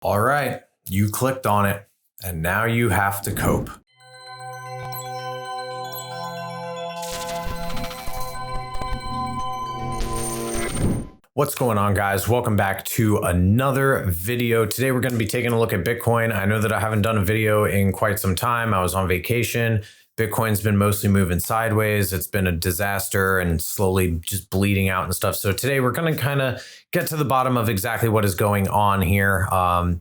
All right, you clicked on it, and now you have to cope. What's going on, guys? Welcome back to another video. Today we're going to be taking a look at Bitcoin. I know that I haven't done a video in quite some time. I was on vacation. Bitcoin's been mostly moving sideways. It's been a disaster and slowly just bleeding out and stuff. So today we're going to kind of get to the bottom of exactly what is going on here.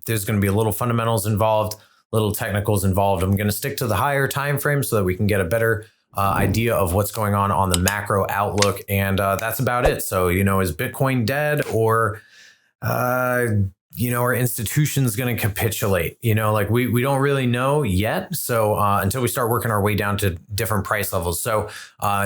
There's going to be a little fundamentals involved, little technicals involved. I'm going to stick to the higher time frame so that we can get a better idea of what's going on the macro outlook. And that's about it. So, is Bitcoin dead, or, are institutions going to capitulate? We don't really know yet. So until we start working our way down to different price levels. So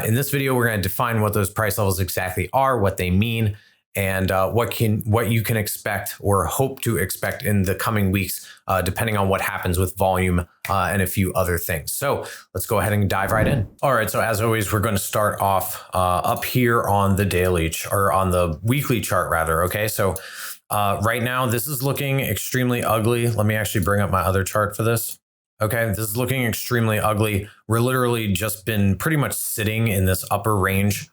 in this video, we're going to define what those price levels exactly are, what they mean, and what you can expect or hope to expect in the coming weeks, depending on what happens with volume and a few other things. So let's go ahead and dive right in. All right, so as always, we're going to start off up here on the daily or on the weekly chart rather. Okay, so right now this is looking extremely ugly. Let me actually bring up my other chart for this. Okay, this is looking extremely ugly. We're literally just been pretty much sitting in this upper range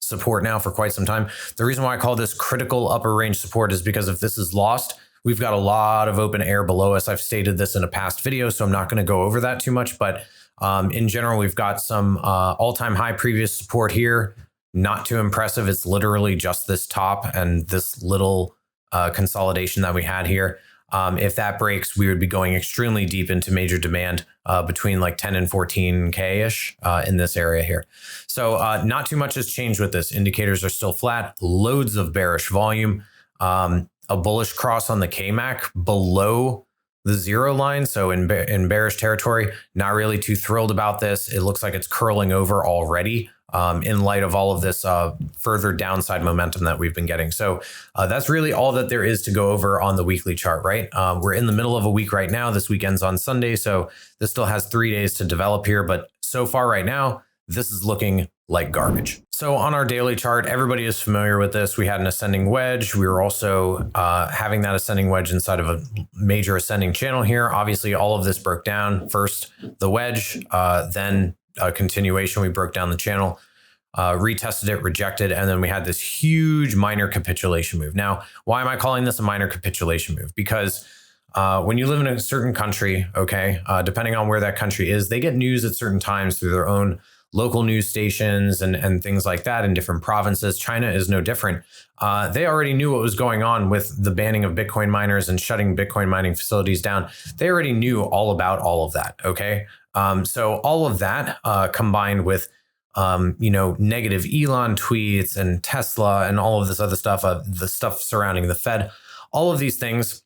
support now for quite some time. The reason why I call this critical upper range support is because if this is lost, we've got a lot of open air below us. I've stated this in a past video, so I'm not going to go over that too much. But in general, we've got some all-time high previous support here. Not too impressive. It's literally just this top and this little consolidation that we had here. If that breaks, we would be going extremely deep into major demand between like 10 and 14K-ish in this area here. So not too much has changed with this. Indicators are still flat, loads of bearish volume, a bullish cross on the KMAC below the zero line. So in bearish territory, not really too thrilled about this. It looks like it's curling over already. In light of all of this further downside momentum that we've been getting. So that's really all that there is to go over on the weekly chart, right? We're in the middle of a week right now. This weekend's on Sunday, so this still has 3 days to develop here. But so far right now, this is looking like garbage. So on our daily chart, everybody is familiar with this. We had an ascending wedge. We were also having that ascending wedge inside of a major ascending channel here. Obviously, all of this broke down. First, the wedge, then a continuation. We broke down the channel, retested it, rejected, and then we had this huge minor capitulation move. Now, why am I calling this a minor capitulation move? Because when you live in a certain country, okay, depending on where that country is, they get news at certain times through their own local news stations and things like that in different provinces. China is no different. They already knew what was going on with the banning of Bitcoin miners and shutting Bitcoin mining facilities down. They already knew all about all of that, okay? So all of that combined with, negative Elon tweets and Tesla and all of this other stuff, the stuff surrounding the Fed, all of these things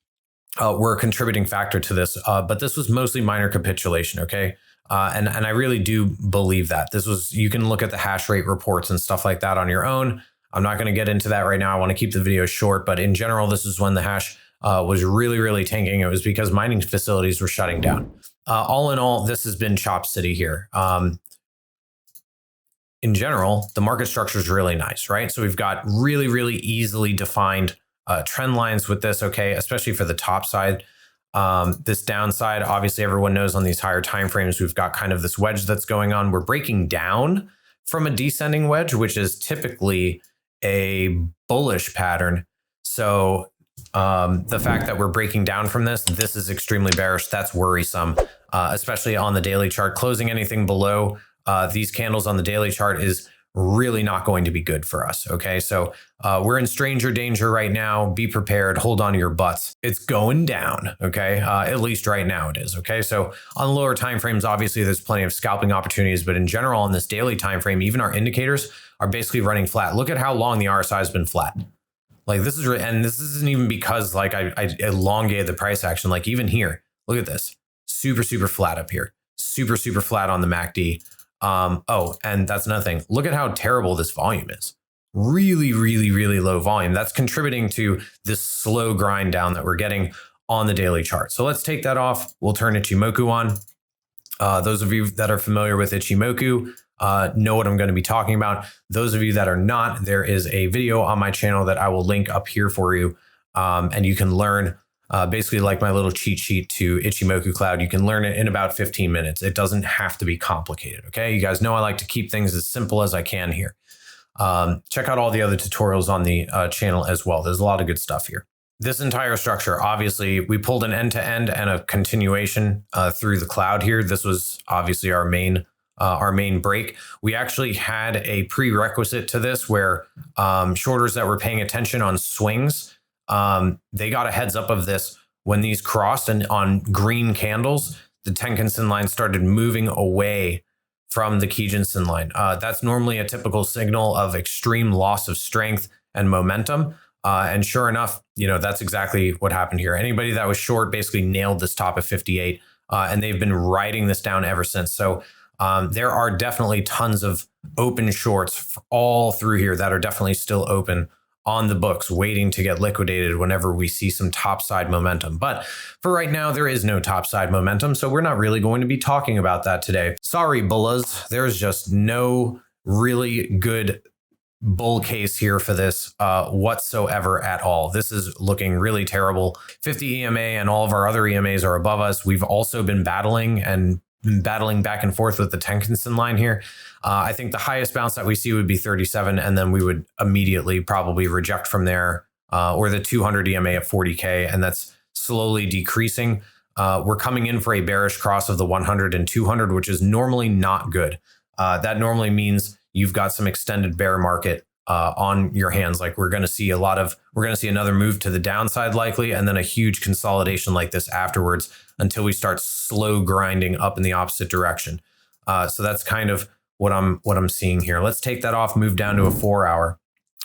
were a contributing factor to this. But this was mostly minor capitulation, okay? And I really do believe that. You can look at the hash rate reports and stuff like that on your own. I'm not going to get into that right now. I want to keep the video short, but in general, this is when the hash was really, really tanking. It was because mining facilities were shutting down. All in all, this has been Chop City here. In general, the market structure is really nice, right? So we've got really, really easily defined trend lines with this, okay, especially for the top side. This downside, obviously everyone knows on these higher timeframes, we've got kind of this wedge that's going on. We're breaking down from a descending wedge, which is typically a bullish pattern. So the fact that we're breaking down from this is extremely bearish. That's worrisome, especially on the daily chart. Closing anything below these candles on the daily chart is really not going to be good for us. Okay, so we're in stranger danger right now. Be prepared. Hold on to your butts. It's going down. Okay, at least right now it is. Okay, so on the lower time frames, obviously there's plenty of scalping opportunities, but in general on this daily time frame, even our indicators are basically running flat. Look at how long the RSI has been flat. Like this is, and this isn't even because like I elongated the price action. Like even here, look at this, super flat up here, super flat on the MACD. Oh, and that's another thing. Look at how terrible this volume is. Really low volume. That's contributing to this slow grind down that we're getting on the daily chart. So let's take that off. We'll turn Ichimoku on. Those of you that are familiar with Ichimoku know what I'm going to be talking about. Those of you that are not, there is a video on my channel that I will link up here for you. And you can learn basically like my little cheat sheet to Ichimoku Cloud. You can learn it in about 15 minutes. It doesn't have to be complicated. Okay. You guys know I like to keep things as simple as I can here. Check out all the other tutorials on the channel as well. There's a lot of good stuff here. This entire structure, obviously, we pulled an end-to-end and a continuation through the cloud here. This was obviously our main break. We actually had a prerequisite to this where shorters that were paying attention on swings, they got a heads up of this when these crossed, and on green candles, the Tenkan-sen line started moving away from the Kijun-sen line. That's normally a typical signal of extreme loss of strength and momentum. And sure enough, that's exactly what happened here. Anybody that was short basically nailed this top of 58, and they've been riding this down ever since. So there are definitely tons of open shorts all through here that are definitely still open on the books, waiting to get liquidated whenever we see some topside momentum. But for right now, there is no topside momentum, so we're not really going to be talking about that today. Sorry, bullas. There's just no really good bull case here for this whatsoever at all. This is looking really terrible. 50 EMA and all of our other EMAs are above us. We've also been battling back and forth with the Tenkan-sen line here. I think the highest bounce that we see would be 37, and then we would immediately probably reject from there, or the 200 EMA at 40K, and that's slowly decreasing. We're coming in for a bearish cross of the 100 and 200, which is normally not good. That normally means you've got some extended bear market on your hands. Like we're going to see another move to the downside likely, and then a huge consolidation like this afterwards until we start slow grinding up in the opposite direction. So that's kind of what I'm seeing here. Let's take that off, move down to a 4 hour.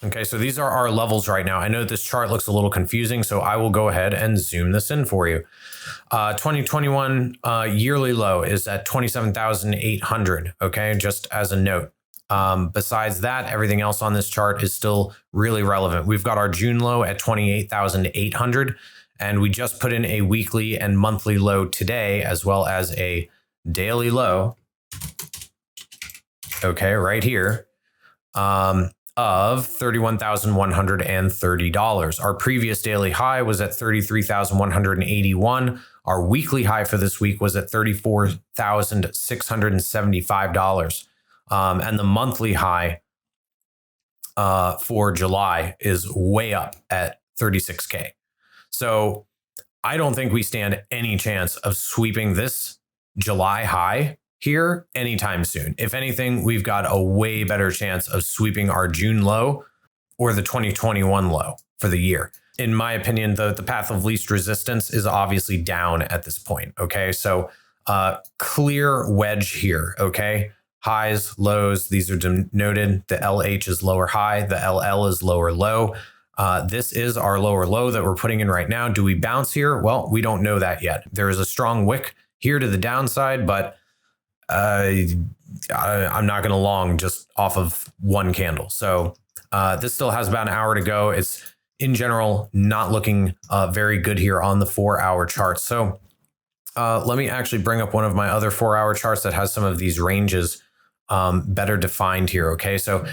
Okay, so these are our levels right now. I know this chart looks a little confusing, so I will go ahead and zoom this in for you. 2021 yearly low is at 27,800. Okay, just as a note. Besides that, everything else on this chart is still really relevant. We've got our June low at 28,800, and we just put in a weekly and monthly low today, as well as a daily low. Okay, right here, of $31,130. Our previous daily high was at $33,181. Our weekly high for this week was at $34,675. And the monthly high for July is way up at 36K. So I don't think we stand any chance of sweeping this July high here anytime soon. If anything, we've got a way better chance of sweeping our June low or the 2021 low for the year. In my opinion, the path of least resistance is obviously down at this point. Okay, so clear wedge here. Okay. Highs, lows, these are denoted. The LH is lower high, the LL is lower low. This is our lower low that we're putting in right now. Do we bounce here? Well, we don't know that yet. There is a strong wick here to the downside, but I'm not going to long just off of one candle. So this still has about an hour to go. It's in general not looking very good here on the 4 hour chart. So let me actually bring up one of my other 4 hour charts that has some of these ranges better defined here. Okay, so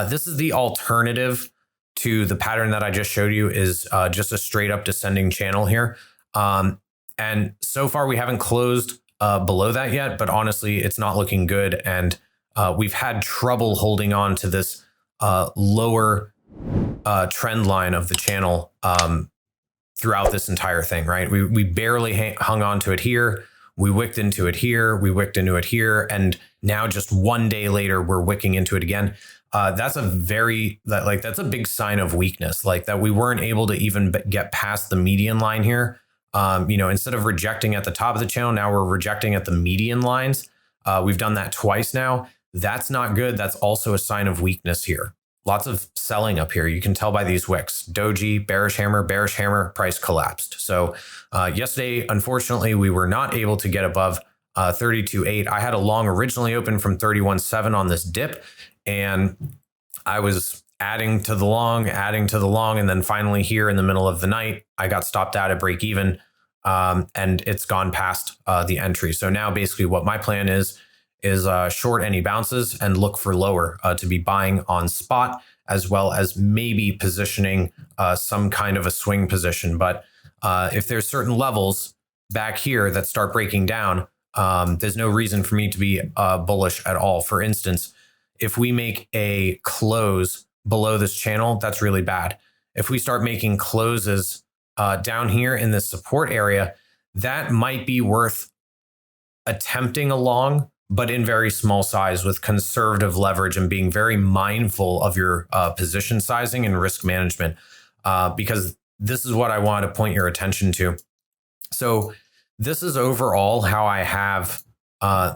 this is the alternative to the pattern that I just showed you, is just a straight up descending channel here. And so far we haven't closed below that yet, but honestly, it's not looking good. And we've had trouble holding on to this lower trend line of the channel throughout this entire thing, right? We barely hung on to it here. We wicked into it here. We wicked into it here. And now just one day later, we're wicking into it again. That's a big sign of weakness, like that we weren't able to even get past the median line here. Instead of rejecting at the top of the channel, now we're rejecting at the median lines. We've done that twice now. That's not good. That's also a sign of weakness here. Lots of selling up here. You can tell by these wicks. Doji, bearish hammer, price collapsed. So yesterday, unfortunately, we were not able to get above 32.8. I had a long originally open from 31.7 on this dip, and I was adding to the long, and then finally here in the middle of the night, I got stopped out at break even, and it's gone past the entry. So now basically what my plan is short any bounces and look for lower to be buying on spot, as well as maybe positioning some kind of a swing position. But If there's certain levels back here that start breaking down, there's no reason for me to be bullish at all. For instance, if we make a close below this channel, that's really bad. If we start making closes down here in this support area, that might be worth attempting along, but in very small size with conservative leverage and being very mindful of your position sizing and risk management, because this is what I want to point your attention to. So this is overall how I have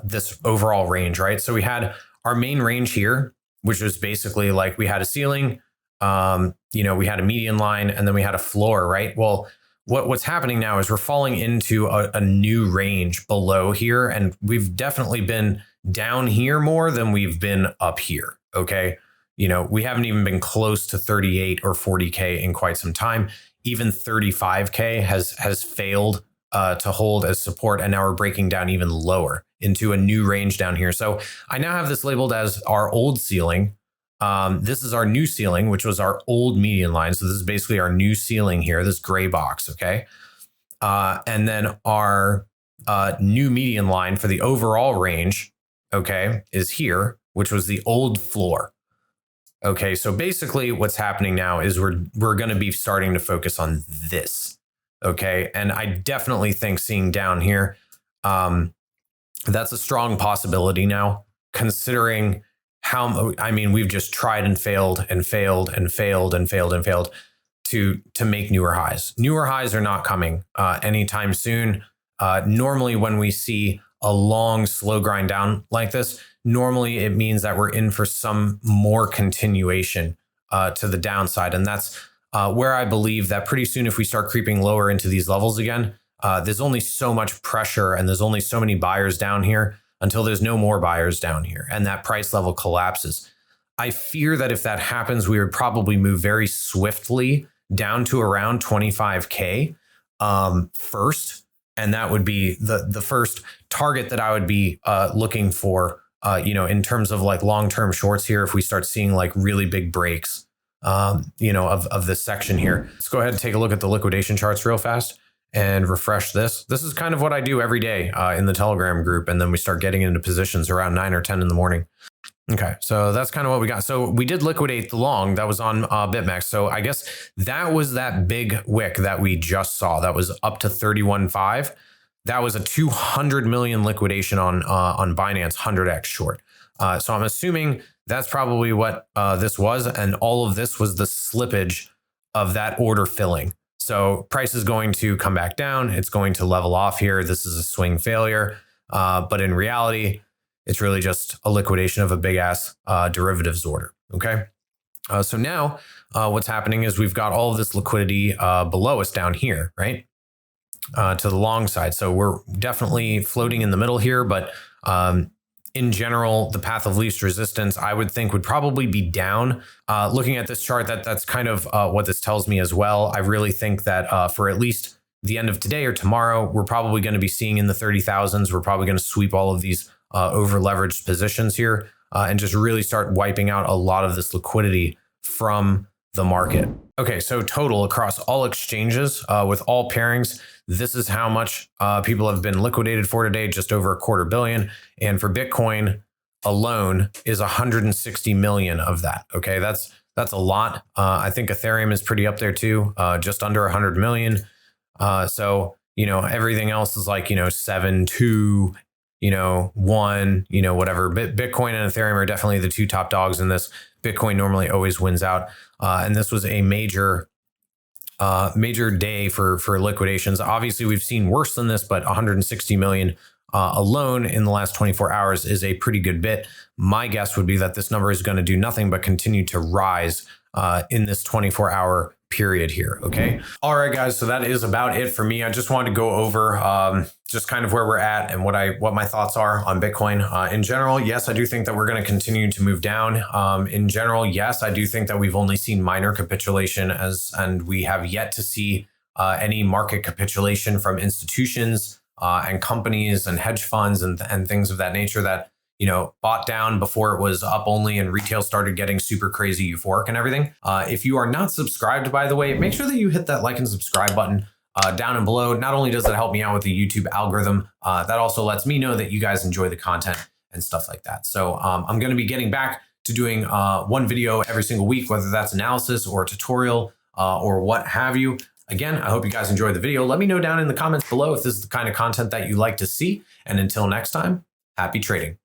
this overall range, right? So we had our main range here, which was basically like we had a ceiling, we had a median line, and then we had a floor, right? Well, what's happening now is we're falling into a new range below here, and we've definitely been down here more than we've been up here, okay? We haven't even been close to 38 or 40K in quite some time. Even 35K has failed to hold as support, and now we're breaking down even lower into a new range down here. So I now have this labeled as our old ceiling. This is our new ceiling, which was our old median line. So this is basically our new ceiling here, this gray box, okay? And then our new median line for the overall range, okay, is here, which was the old floor. Okay, so basically what's happening now is we're going to be starting to focus on this, okay? And I definitely think seeing down here, that's a strong possibility now, considering we've just tried and failed and failed and failed and failed and failed to make newer highs. Newer highs are not coming anytime soon. Normally when we see a long, slow grind down like this, normally it means that we're in for some more continuation to the downside. And that's where I believe that pretty soon, if we start creeping lower into these levels again, there's only so much pressure and there's only so many buyers down here until there's no more buyers down here and that price level collapses. I fear that if that happens, we would probably move very swiftly down to around 25K first. And that would be the first target that I would be looking for, in terms of like long-term shorts here. If we start seeing like really big breaks, of this section here. Let's go ahead and take a look at the liquidation charts real fast and refresh this. This is kind of what I do every day in the Telegram group. And then we start getting into positions around 9 or 10 in the morning. Okay, so that's kind of what we got. So we did liquidate the long that was on BitMEX. So I guess that was that big wick that we just saw. That was up to 31.5. That was a 200 million liquidation on Binance 100x short. So I'm assuming that's probably what this was. And all of this was the slippage of that order filling. So price is going to come back down. It's going to level off here. This is a swing failure. But in reality, it's really just a liquidation of a big ass derivatives order. Okay. So now what's happening is we've got all of this liquidity below us down here, right? To the long side. So we're definitely floating in the middle here, but in general, the path of least resistance, I would think, would probably be down. Looking at this chart, that's kind of what this tells me as well. I really think that for at least the end of today or tomorrow, we're probably going to be seeing in the 30,000s. We're probably going to sweep all of these over leveraged positions here and just really start wiping out a lot of this liquidity from the market. Okay, so total across all exchanges with all pairings, this is how much people have been liquidated for today, just over $250 million. And for Bitcoin alone is 160 million of that. Okay, that's a lot. I think Ethereum is pretty up there too, just under 100 million. So, everything else is like, 7, 2, 1, whatever. Bitcoin and Ethereum are definitely the two top dogs in this. Bitcoin normally always wins out. And this was a major day for liquidations. Obviously, we've seen worse than this, but 160 million alone in the last 24 hours is a pretty good bit. My guess would be that this number is going to do nothing but continue to rise in this 24-hour period here. Okay. All right, guys. So that is about it for me. I just wanted to go over just kind of where we're at and what my thoughts are on Bitcoin. In general, yes, I do think that we're going to continue to move down. In general, yes, I do think that we've only seen minor capitulation and we have yet to see any market capitulation from institutions and companies and hedge funds and things of that nature that bought down before it was up only and retail started getting super crazy euphoric and everything. If you are not subscribed, by the way, make sure that you hit that like and subscribe button. down and below. Not only does it help me out with the YouTube algorithm, that also lets me know that you guys enjoy the content and stuff like that. So I'm going to be getting back to doing one video every single week, whether that's analysis or a tutorial or what have you. Again, I hope you guys enjoyed the video. Let me know down in the comments below if this is the kind of content that you like to see. And until next time, happy trading.